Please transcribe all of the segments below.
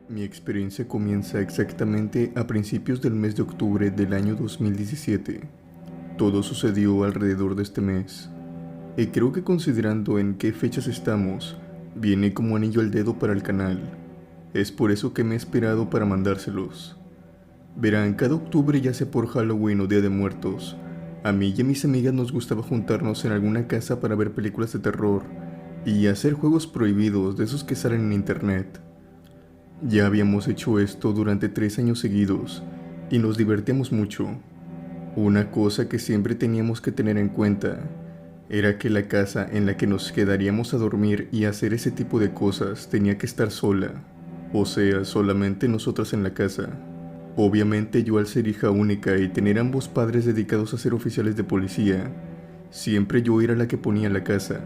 Mi experiencia comienza exactamente a principios del mes de octubre del año 2017. Todo sucedió alrededor de este mes. Y creo que considerando en qué fechas estamos, viene como anillo al dedo para el canal. Es por eso que me he esperado para mandárselos. Verán, cada octubre, ya sea por Halloween o Día de Muertos, a mí y a mis amigas nos gustaba juntarnos en alguna casa para ver películas de terror y hacer juegos prohibidos de esos que salen en internet. Ya habíamos hecho esto durante 3 años seguidos y nos divertíamos mucho. Una cosa que siempre teníamos que tener en cuenta era que la casa en la que nos quedaríamos a dormir y hacer ese tipo de cosas tenía que estar sola, o sea, solamente nosotras en la casa. Obviamente yo, al ser hija única y tener ambos padres dedicados a ser oficiales de policía, siempre yo era la que ponía la casa.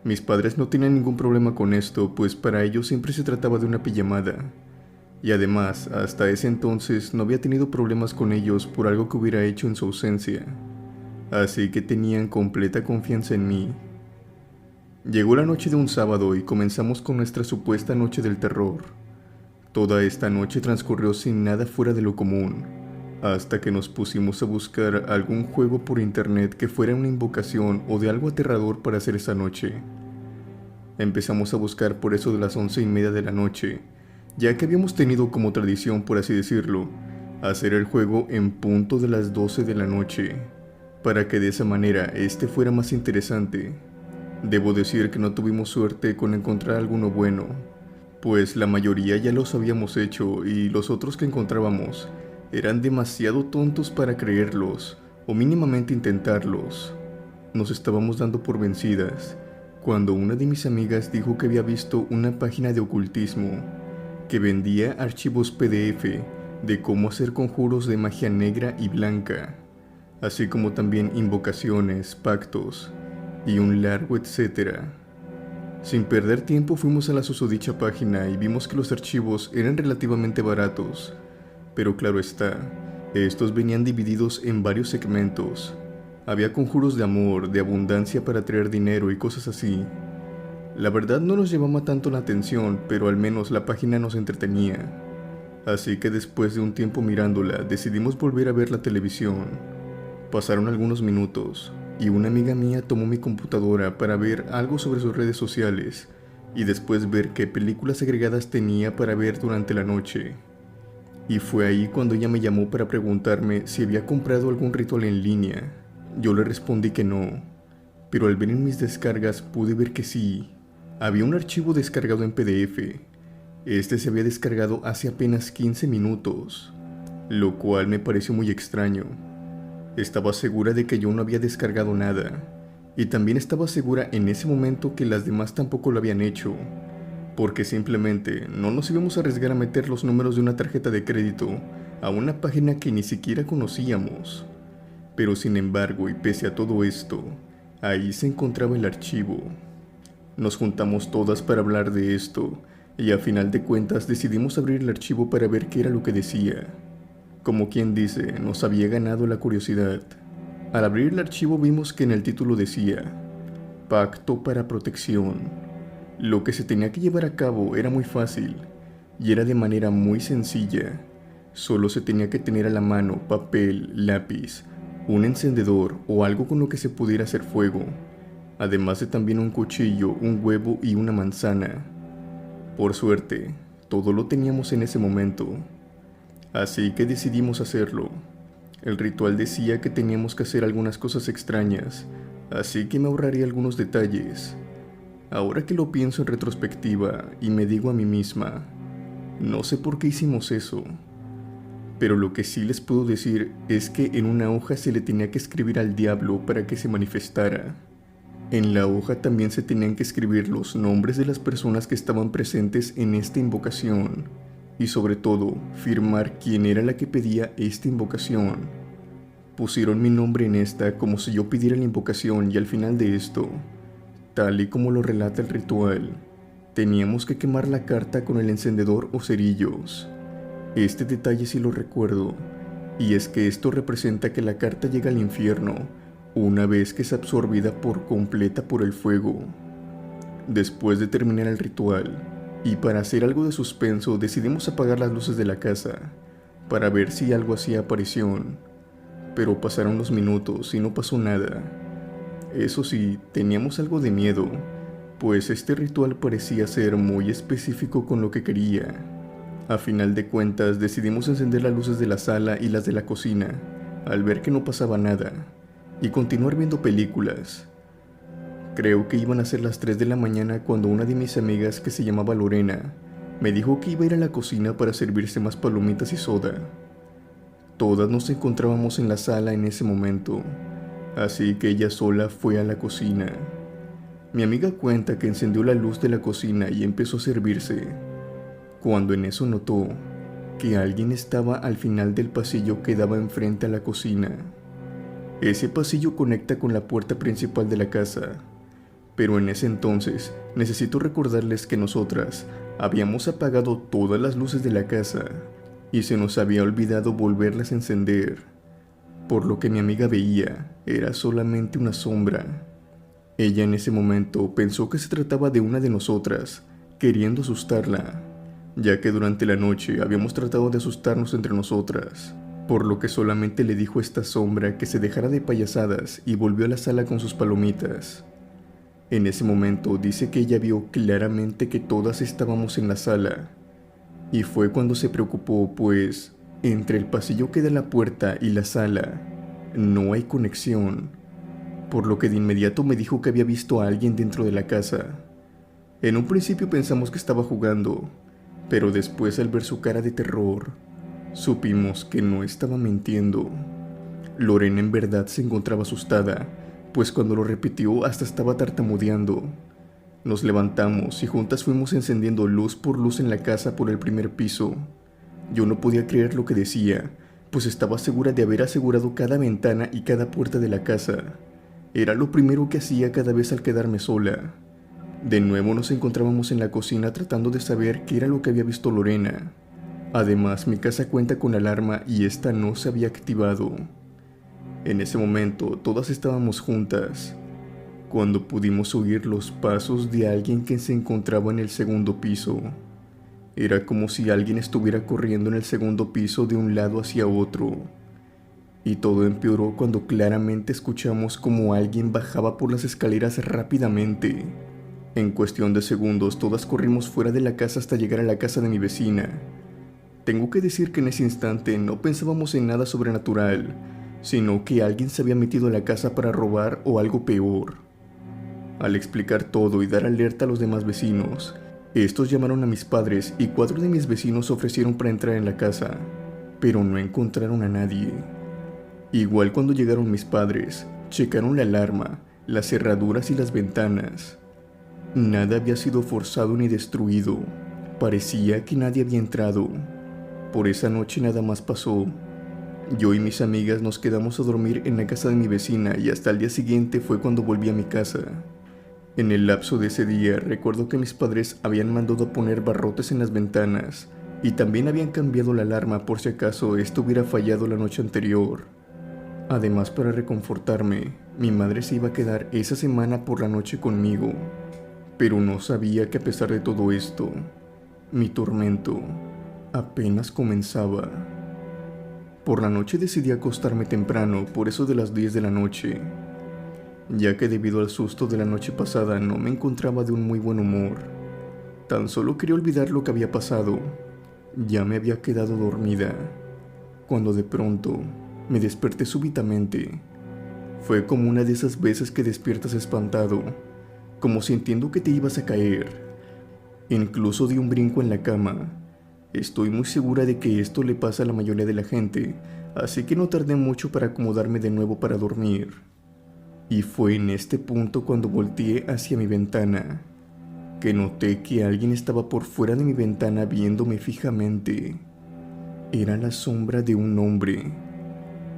Mis padres no tenían ningún problema con esto, pues para ellos siempre se trataba de una pijamada. Y además, hasta ese entonces no había tenido problemas con ellos por algo que hubiera hecho en su ausencia. Así que tenían completa confianza en mí. Llegó la noche de un sábado y comenzamos con nuestra supuesta noche del terror. Toda esta noche transcurrió sin nada fuera de lo común, hasta que nos pusimos a buscar algún juego por internet que fuera una invocación o de algo aterrador para hacer esa noche. Empezamos a buscar por eso de las 11:30 de la noche, ya que habíamos tenido como tradición, por así decirlo, hacer el juego en punto de las 12 de la noche, para que de esa manera este fuera más interesante. Debo decir que no tuvimos suerte con encontrar alguno bueno, pues la mayoría ya los habíamos hecho y los otros que encontrábamos eran demasiado tontos para creerlos o mínimamente intentarlos. Nos estábamos dando por vencidas cuando una de mis amigas dijo que había visto una página de ocultismo que vendía archivos PDF de cómo hacer conjuros de magia negra y blanca, así como también invocaciones, pactos y un largo etcétera. Sin perder tiempo fuimos a la susodicha página y vimos que los archivos eran relativamente baratos, pero claro está, estos venían divididos en varios segmentos. Había conjuros de amor, de abundancia para traer dinero y cosas así. La verdad no nos llamaba tanto la atención, pero al menos la página nos entretenía. Así que después de un tiempo mirándola, decidimos volver a ver la televisión. Pasaron algunos minutos y una amiga mía tomó mi computadora para ver algo sobre sus redes sociales y después ver qué películas agregadas tenía para ver durante la noche. Y fue ahí cuando ella me llamó para preguntarme si había comprado algún ritual en línea. Yo le respondí que no, pero al ver en mis descargas pude ver que sí. Había un archivo descargado en PDF. Este se había descargado hace apenas 15 minutos, lo cual me pareció muy extraño. Estaba segura de que yo no había descargado nada, y también estaba segura en ese momento que las demás tampoco lo habían hecho, porque simplemente no nos íbamos a arriesgar a meter los números de una tarjeta de crédito a una página que ni siquiera conocíamos. Pero sin embargo, y pese a todo esto, ahí se encontraba el archivo. Nos juntamos todas para hablar de esto, y a final de cuentas decidimos abrir el archivo para ver qué era lo que decía. Como quien dice, nos había ganado la curiosidad. Al abrir el archivo vimos que en el título decía Pacto para protección. Lo que se tenía que llevar a cabo era muy fácil, y era de manera muy sencilla. Solo se tenía que tener a la mano papel, lápiz, un encendedor o algo con lo que se pudiera hacer fuego, además de también un cuchillo, un huevo y una manzana. Por suerte, todo lo teníamos en ese momento. Así que decidimos hacerlo. El ritual decía que teníamos que hacer algunas cosas extrañas, así que me ahorraría algunos detalles. Ahora que lo pienso en retrospectiva y me digo a mí misma, no sé por qué hicimos eso. Pero lo que sí les puedo decir es que en una hoja se le tenía que escribir al diablo para que se manifestara. En la hoja también se tenían que escribir los nombres de las personas que estaban presentes en esta invocación. Y sobre todo, firmar quién era la que pedía esta invocación. Pusieron mi nombre en esta como si yo pidiera la invocación, y al final de esto, tal y como lo relata el ritual, teníamos que quemar la carta con el encendedor o cerillos. Este detalle sí lo recuerdo, y es que esto representa que la carta llega al infierno una vez que es absorbida por completa por el fuego. Después de terminar el ritual, Y para hacer algo de suspenso decidimos apagar las luces de la casa, para ver si algo hacía aparición. Pero pasaron los minutos y no pasó nada. Eso sí, teníamos algo de miedo, pues este ritual parecía ser muy específico con lo que quería. A final de cuentas decidimos encender las luces de la sala y las de la cocina, al ver que no pasaba nada, y continuar viendo películas. Creo que iban a ser las 3 de la mañana cuando una de mis amigas, que se llamaba Lorena, me dijo que iba a ir a la cocina para servirse más palomitas y soda. Todas nos encontrábamos en la sala en ese momento, así que ella sola fue a la cocina. Mi amiga cuenta que encendió la luz de la cocina y empezó a servirse, cuando en eso notó que alguien estaba al final del pasillo que daba enfrente a la cocina. Ese pasillo conecta con la puerta principal de la casa, pero en ese entonces necesito recordarles que nosotras habíamos apagado todas las luces de la casa y se nos había olvidado volverlas a encender, por lo que mi amiga veía era solamente una sombra. Ella en ese momento pensó que se trataba de una de nosotras, queriendo asustarla, ya que durante la noche habíamos tratado de asustarnos entre nosotras, por lo que solamente le dijo a esta sombra que se dejara de payasadas y volvió a la sala con sus palomitas. En ese momento dice que ella vio claramente que todas estábamos en la sala, y fue cuando se preocupó, pues entre el pasillo que da a la puerta y la sala no hay conexión, por lo que de inmediato me dijo que había visto a alguien dentro de la casa. En un principio pensamos que estaba jugando, pero después, al ver su cara de terror, supimos que no estaba mintiendo. Lorena en verdad se encontraba asustada, pues cuando lo repitió hasta estaba tartamudeando. Nos levantamos y juntas fuimos encendiendo luz por luz en la casa por el primer piso. Yo no podía creer lo que decía, pues estaba segura de haber asegurado cada ventana y cada puerta de la casa. Era lo primero que hacía cada vez al quedarme sola. De nuevo nos encontrábamos en la cocina tratando de saber qué era lo que había visto Lorena. Además, mi casa cuenta con alarma y esta no se había activado. En ese momento, todas estábamos juntas, cuando pudimos oír los pasos de alguien que se encontraba en el segundo piso. Era como si alguien estuviera corriendo en el segundo piso de un lado hacia otro. Y todo empeoró cuando claramente escuchamos como alguien bajaba por las escaleras rápidamente. En cuestión de segundos, todas corrimos fuera de la casa hasta llegar a la casa de mi vecina. Tengo que decir que en ese instante no pensábamos en nada sobrenatural, sino que alguien se había metido a la casa para robar o algo peor. Al explicar todo y dar alerta a los demás vecinos, estos llamaron a mis padres y 4 de mis vecinos ofrecieron para entrar en la casa, pero no encontraron a nadie. Igual cuando llegaron mis padres, checaron la alarma, las cerraduras y las ventanas. Nada había sido forzado ni destruido. Parecía que nadie había entrado. Por esa noche nada más pasó. Yo y mis amigas nos quedamos a dormir en la casa de mi vecina y hasta el día siguiente fue cuando volví a mi casa. En el lapso de ese día recuerdo que mis padres habían mandado a poner barrotes en las ventanas y también habían cambiado la alarma por si acaso esto hubiera fallado la noche anterior. Además, para reconfortarme, mi madre se iba a quedar esa semana por la noche conmigo, pero no sabía que a pesar de todo esto, mi tormento apenas comenzaba. Por la noche decidí acostarme temprano, por eso de las 10 de la noche, ya que debido al susto de la noche pasada no me encontraba de un muy buen humor. Tan solo quería olvidar lo que había pasado. Ya me había quedado dormida, cuando de pronto me desperté súbitamente. Fue como una de esas veces que despiertas espantado, como sintiendo que te ibas a caer. Incluso di un brinco en la cama. Estoy muy segura de que esto le pasa a la mayoría de la gente, así que no tardé mucho para acomodarme de nuevo para dormir. Y fue en este punto cuando volteé hacia mi ventana, que noté que alguien estaba por fuera de mi ventana viéndome fijamente. Era la sombra de un hombre.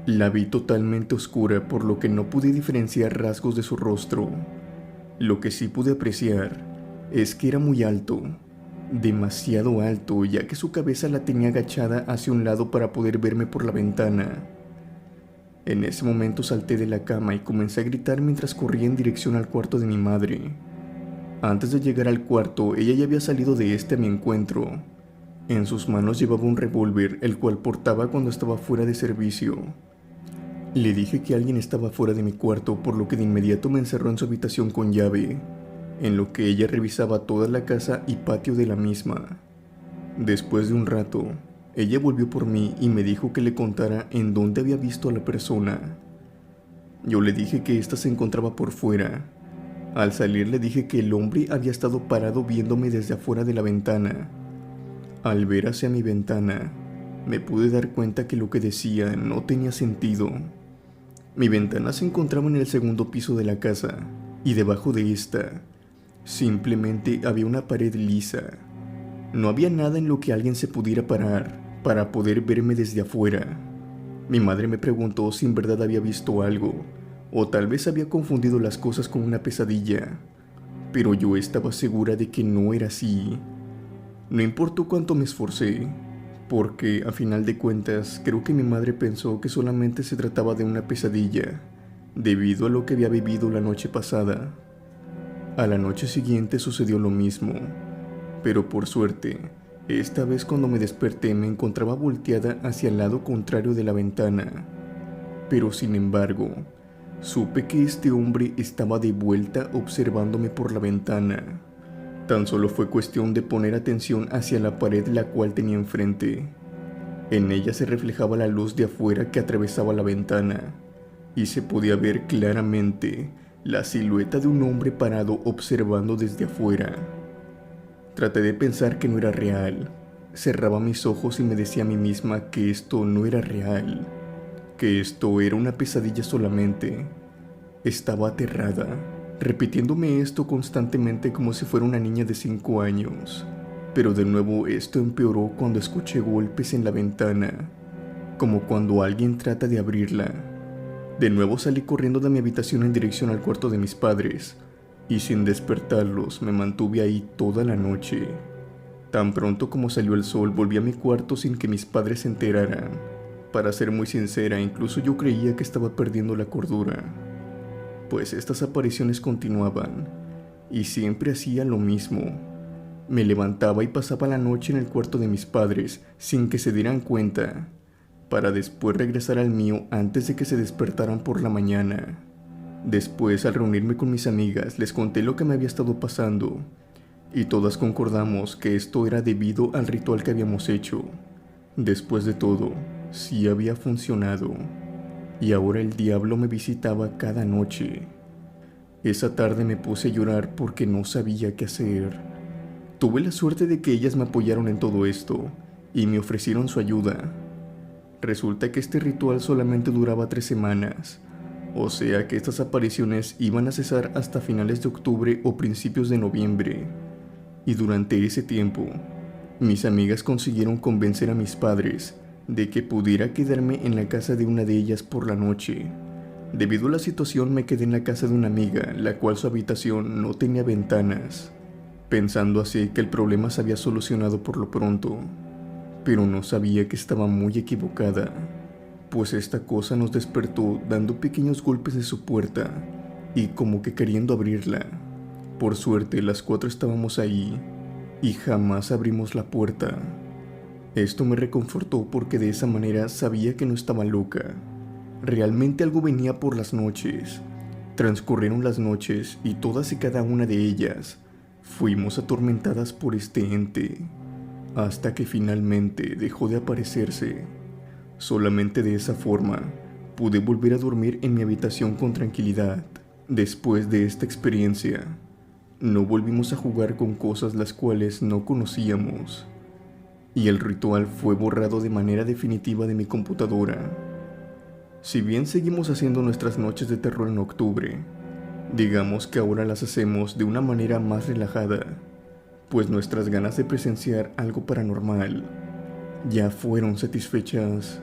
La vi totalmente oscura, por lo que no pude diferenciar rasgos de su rostro. Lo que sí pude apreciar es que era muy alto, demasiado alto, ya que su cabeza la tenía agachada hacia un lado para poder verme por la ventana. En ese momento salté de la cama y comencé a gritar mientras corría en dirección al cuarto de mi madre. Antes de llegar al cuarto, ella ya había salido de este a mi encuentro. En sus manos llevaba un revólver, el cual portaba cuando estaba fuera de servicio. Le dije que alguien estaba fuera de mi cuarto, por lo que de inmediato me encerró en su habitación con llave, en lo que ella revisaba toda la casa y patio de la misma. Después de un rato, ella volvió por mí y me dijo que le contara en dónde había visto a la persona. Yo le dije que ésta se encontraba por fuera. Al salir le dije que el hombre había estado parado viéndome desde afuera de la ventana. Al ver hacia mi ventana, me pude dar cuenta que lo que decía no tenía sentido. Mi ventana se encontraba en el segundo piso de la casa, y debajo de esta, simplemente había una pared lisa. No había nada en lo que alguien se pudiera parar para poder verme desde afuera. Mi madre me preguntó si en verdad había visto algo, o tal vez había confundido las cosas con una pesadilla, pero yo estaba segura de que no era así. No importó cuánto me esforcé, porque a final de cuentas creo que mi madre pensó que solamente se trataba de una pesadilla, debido a lo que había vivido la noche pasada. A la noche siguiente sucedió lo mismo, pero por suerte, esta vez cuando me desperté me encontraba volteada hacia el lado contrario de la ventana. Pero sin embargo, supe que este hombre estaba de vuelta observándome por la ventana. Tan solo fue cuestión de poner atención hacia la pared la cual tenía enfrente. En ella se reflejaba la luz de afuera que atravesaba la ventana, y se podía ver claramente la silueta de un hombre parado observando desde afuera. Traté de pensar que no era real. Cerraba mis ojos y me decía a mí misma que esto no era real, que esto era una pesadilla solamente. Estaba aterrada, repitiéndome esto constantemente como si fuera una niña de 5 años. Pero de nuevo esto empeoró cuando escuché golpes en la ventana, como cuando alguien trata de abrirla. De nuevo salí corriendo de mi habitación en dirección al cuarto de mis padres, y sin despertarlos me mantuve ahí toda la noche. Tan pronto como salió el sol volví a mi cuarto sin que mis padres se enteraran. Para ser muy sincera, incluso yo creía que estaba perdiendo la cordura, pues estas apariciones continuaban, y siempre hacía lo mismo. Me levantaba y pasaba la noche en el cuarto de mis padres sin que se dieran cuenta, para después regresar al mío antes de que se despertaran por la mañana. Después, al reunirme con mis amigas, les conté lo que me había estado pasando, y todas concordamos que esto era debido al ritual que habíamos hecho. Después de todo, sí había funcionado, y ahora el diablo me visitaba cada noche. Esa tarde me puse a llorar porque no sabía qué hacer. Tuve la suerte de que ellas me apoyaron en todo esto, y me ofrecieron su ayuda. Resulta que este ritual solamente duraba 3 semanas, o sea que estas apariciones iban a cesar hasta finales de octubre o principios de noviembre. Y durante ese tiempo, mis amigas consiguieron convencer a mis padres de que pudiera quedarme en la casa de una de ellas por la noche. Debido a la situación me quedé en la casa de una amiga, la cual su habitación no tenía ventanas, pensando así que el problema se había solucionado por lo pronto. Pero no sabía que estaba muy equivocada, pues esta cosa nos despertó dando pequeños golpes de su puerta y como que queriendo abrirla. Por suerte las 4 estábamos ahí y jamás abrimos la puerta. Esto me reconfortó porque de esa manera sabía que no estaba loca. Realmente algo venía por las noches. Transcurrieron las noches y todas y cada una de ellas fuimos atormentadas por este ente, hasta que finalmente dejó de aparecerse. Solamente de esa forma pude volver a dormir en mi habitación con tranquilidad. Después de esta experiencia, no volvimos a jugar con cosas las cuales no conocíamos, y el ritual fue borrado de manera definitiva de mi computadora. Si bien seguimos haciendo nuestras noches de terror en octubre, digamos que ahora las hacemos de una manera más relajada, pues nuestras ganas de presenciar algo paranormal ya fueron satisfechas.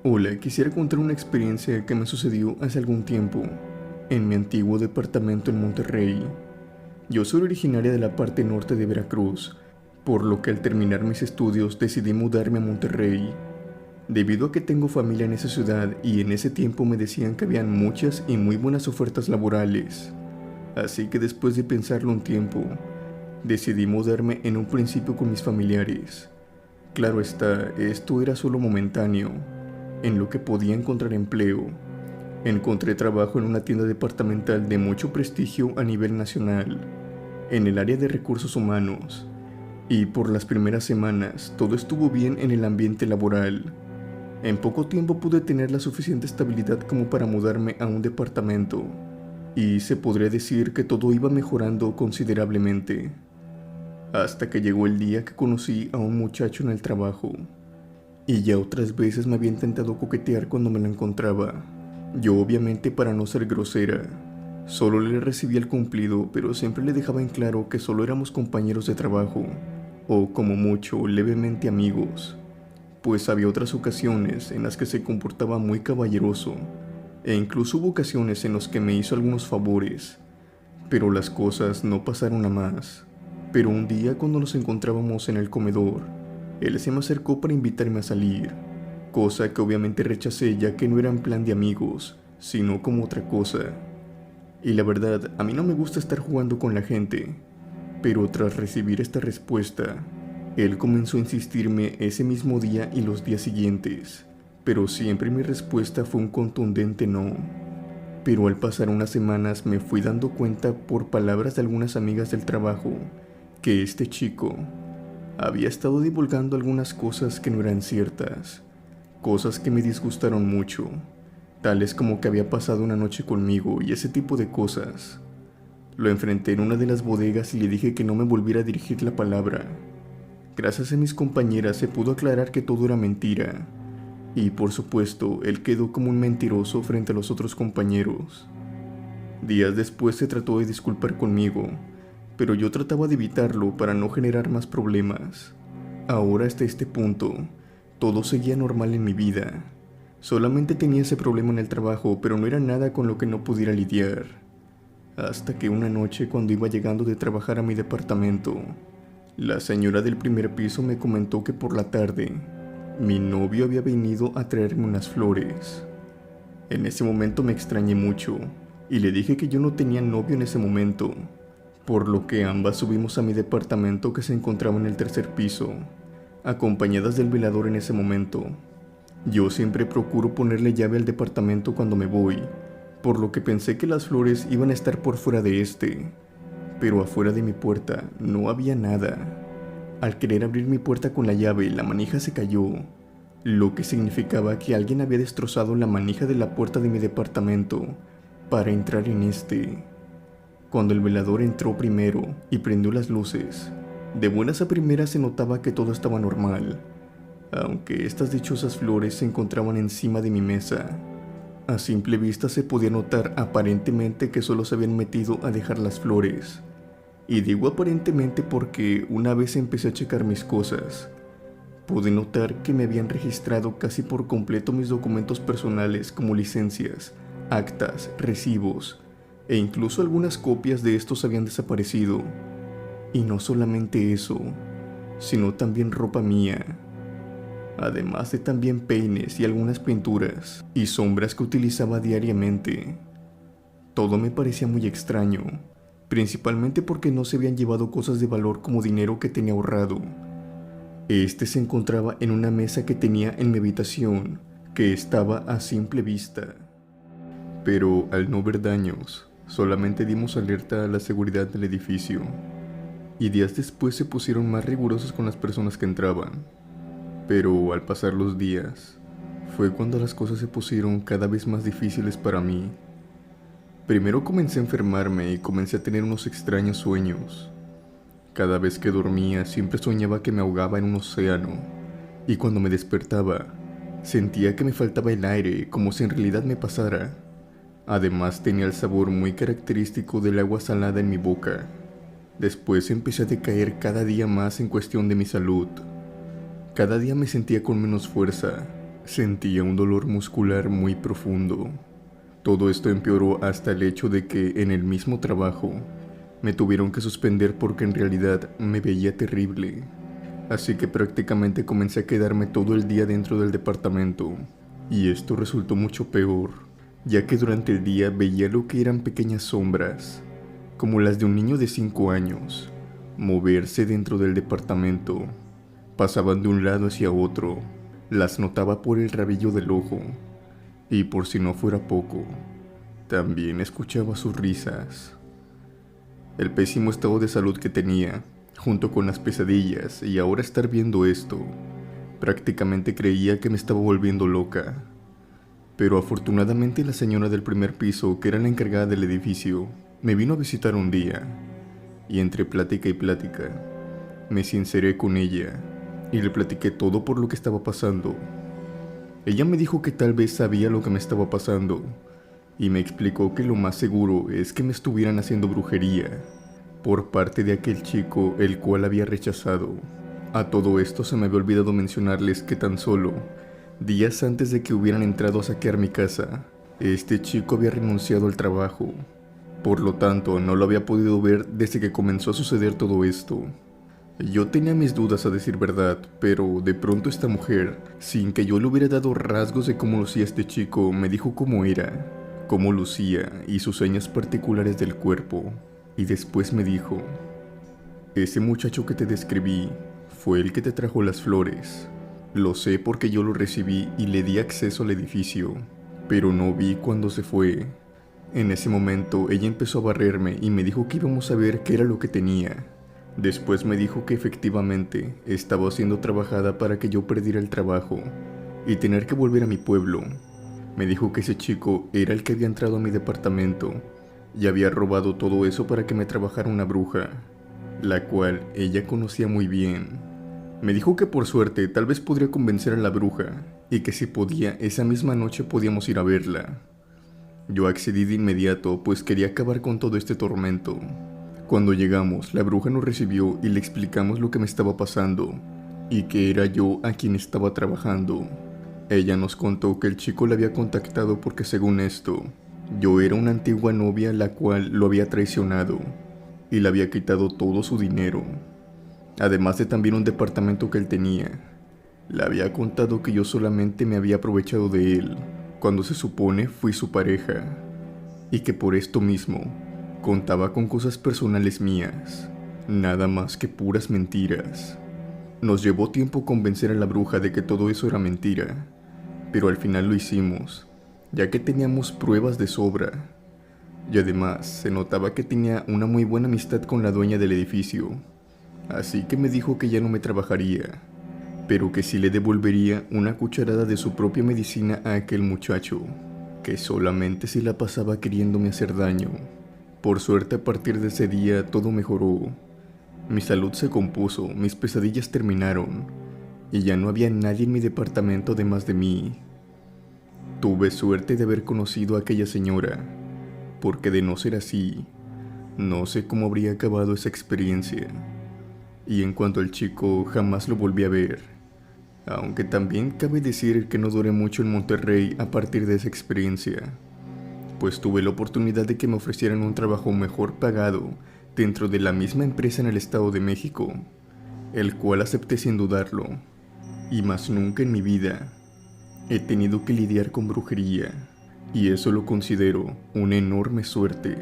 Hola, quisiera contar una experiencia que me sucedió hace algún tiempo, en mi antiguo departamento en Monterrey. Yo soy originaria de la parte norte de Veracruz, por lo que al terminar mis estudios decidí mudarme a Monterrey, debido a que tengo familia en esa ciudad y en ese tiempo me decían que habían muchas y muy buenas ofertas laborales. Así que después de pensarlo un tiempo, decidí mudarme en un principio con mis familiares. Claro está, esto era solo momentáneo, en lo que podía encontrar empleo. Encontré trabajo en una tienda departamental de mucho prestigio a nivel nacional, en el área de recursos humanos, y por las primeras semanas todo estuvo bien en el ambiente laboral. En poco tiempo pude tener la suficiente estabilidad como para mudarme a un departamento, y se podría decir que todo iba mejorando considerablemente, hasta que llegó el día que conocí a un muchacho en el trabajo, y ya otras veces me había intentado coquetear cuando me lo encontraba. Yo obviamente, para no ser grosera, solo le recibía el cumplido, pero siempre le dejaba en claro que solo éramos compañeros de trabajo, o como mucho, levemente amigos, pues había otras ocasiones en las que se comportaba muy caballeroso, e incluso hubo ocasiones en las que me hizo algunos favores, pero las cosas no pasaron a más. Pero un día, cuando nos encontrábamos en el comedor, él se me acercó para invitarme a salir, cosa que obviamente rechacé, ya que no era en plan de amigos, sino como otra cosa. Y la verdad, a mí no me gusta estar jugando con la gente, pero tras recibir esta respuesta, él comenzó a insistirme ese mismo día y los días siguientes, pero siempre mi respuesta fue un contundente no. Pero al pasar unas semanas me fui dando cuenta por palabras de algunas amigas del trabajo que este chico había estado divulgando algunas cosas que no eran ciertas, cosas que me disgustaron mucho, tales como que había pasado una noche conmigo y ese tipo de cosas. Lo enfrenté en una de las bodegas y le dije que no me volviera a dirigir la palabra. Gracias a mis compañeras se pudo aclarar que todo era mentira, y por supuesto él quedó como un mentiroso frente a los otros compañeros. Días después se trató de disculpar conmigo, pero yo trataba de evitarlo para no generar más problemas. Ahora, hasta este punto, todo seguía normal en mi vida. Solamente tenía ese problema en el trabajo, pero no era nada con lo que no pudiera lidiar. Hasta que una noche, cuando iba llegando de trabajar a mi departamento, la señora del primer piso me comentó que por la tarde mi novio había venido a traerme unas flores. En ese momento me extrañé mucho y le dije que yo no tenía novio en ese momento, por lo que ambas subimos a mi departamento, que se encontraba en el tercer piso, acompañadas del velador en ese momento. Yo siempre procuro ponerle llave al departamento cuando me voy, por lo que pensé que las flores iban a estar por fuera de este, pero afuera de mi puerta no había nada. Al querer abrir mi puerta con la llave, la manija se cayó, lo que significaba que alguien había destrozado la manija de la puerta de mi departamento para entrar en este. Cuando el velador entró primero y prendió las luces, de buenas a primeras se notaba que todo estaba normal, aunque estas dichosas flores se encontraban encima de mi mesa. A simple vista se podía notar aparentemente que solo se habían metido a dejar las flores. Y digo aparentemente porque una vez empecé a checar mis cosas, pude notar que me habían registrado casi por completo mis documentos personales, como licencias, actas, recibos, e incluso algunas copias de estos habían desaparecido. Y no solamente eso, sino también ropa mía, además de también peines y algunas pinturas y sombras que utilizaba diariamente. Todo me parecía muy extraño, principalmente porque no se habían llevado cosas de valor como dinero que tenía ahorrado. Este se encontraba en una mesa que tenía en mi habitación, que estaba a simple vista. Pero al no ver daños, solamente dimos alerta a la seguridad del edificio, y días después se pusieron más rigurosos con las personas que entraban. Pero al pasar los días, fue cuando las cosas se pusieron cada vez más difíciles para mí. Primero comencé a enfermarme y comencé a tener unos extraños sueños. Cada vez que dormía siempre soñaba que me ahogaba en un océano, y cuando me despertaba, sentía que me faltaba el aire, como si en realidad me pasara. Además tenía el sabor muy característico del agua salada en mi boca. Después empecé a decaer cada día más en cuestión de mi salud. Cada día me sentía con menos fuerza, sentía un dolor muscular muy profundo. Todo esto empeoró hasta el hecho de que en el mismo trabajo me tuvieron que suspender porque en realidad me veía terrible. así que prácticamente comencé a quedarme todo el día dentro del departamento. Y esto resultó mucho peor, ya que durante el día veía lo que eran pequeñas sombras, como las de un niño de 5 años, moverse dentro del departamento. Pasaban de un lado hacia otro, las notaba por el rabillo del ojo, y por si no fuera poco, también escuchaba sus risas. El pésimo estado de salud que tenía, junto con las pesadillas y ahora estar viendo esto, prácticamente creía que me estaba volviendo loca. Pero afortunadamente la señora del primer piso, que era la encargada del edificio, me vino a visitar un día, y entre plática y plática, me sinceré con ella, y le platiqué todo por lo que estaba pasando. Ella me dijo que tal vez sabía lo que me estaba pasando, y me explicó que lo más seguro es que me estuvieran haciendo brujería, por parte de aquel chico el cual había rechazado. A todo esto se me había olvidado mencionarles que tan solo días antes de que hubieran entrado a saquear mi casa, este chico había renunciado al trabajo. Por lo tanto, no lo había podido ver desde que comenzó a suceder todo esto. Yo tenía mis dudas a decir verdad, pero de pronto esta mujer, sin que yo le hubiera dado rasgos de cómo lucía este chico, me dijo cómo era, cómo lucía y sus señas particulares del cuerpo. Y después me dijo: ese muchacho que te describí fue el que te trajo las flores. Lo sé porque yo lo recibí y le di acceso al edificio, pero no vi cuando se fue. En ese momento ella empezó a barrerme y me dijo que íbamos a ver qué era lo que tenía. Después me dijo que efectivamente estaba siendo trabajada para que yo perdiera el trabajo y tener que volver a mi pueblo. Me dijo que ese chico era el que había entrado a mi departamento y había robado todo eso para que me trabajara una bruja, la cual ella conocía muy bien. Me dijo que por suerte tal vez podría convencer a la bruja y que si podía esa misma noche podíamos ir a verla. Yo accedí de inmediato, pues quería acabar con todo este tormento. Cuando llegamos, la bruja nos recibió y le explicamos lo que me estaba pasando y que era yo a quien estaba trabajando. Ella nos contó que el chico la había contactado porque, según esto, yo era una antigua novia la cual lo había traicionado y le había quitado todo su dinero, además de también un departamento que él tenía. Le había contado que yo solamente me había aprovechado de él cuando se supone fui su pareja, y que por esto mismo contaba con cosas personales mías, nada más que puras mentiras. Nos llevó tiempo convencer a la bruja de que todo eso era mentira, pero al final lo hicimos, ya que teníamos pruebas de sobra. Y además se notaba que tenía una muy buena amistad con la dueña del edificio, así que me dijo que ya no me trabajaría, pero que sí le devolvería una cucharada de su propia medicina a aquel muchacho, que solamente se la pasaba queriéndome hacer daño. Por suerte, a partir de ese día todo mejoró. Mi salud se compuso, mis pesadillas terminaron, y ya no había nadie en mi departamento además de mí. Tuve suerte de haber conocido a aquella señora, porque de no ser así, no sé cómo habría acabado esa experiencia. Y en cuanto al chico, jamás lo volví a ver, aunque también cabe decir que no duré mucho en Monterrey a partir de esa experiencia, pues tuve la oportunidad de que me ofrecieran un trabajo mejor pagado dentro de la misma empresa en el Estado de México, el cual acepté sin dudarlo, y más nunca en mi vida he tenido que lidiar con brujería, y eso lo considero una enorme suerte,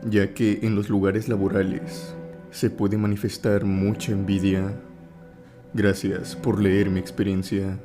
ya que en los lugares laborales se puede manifestar mucha envidia. Gracias por leer mi experiencia.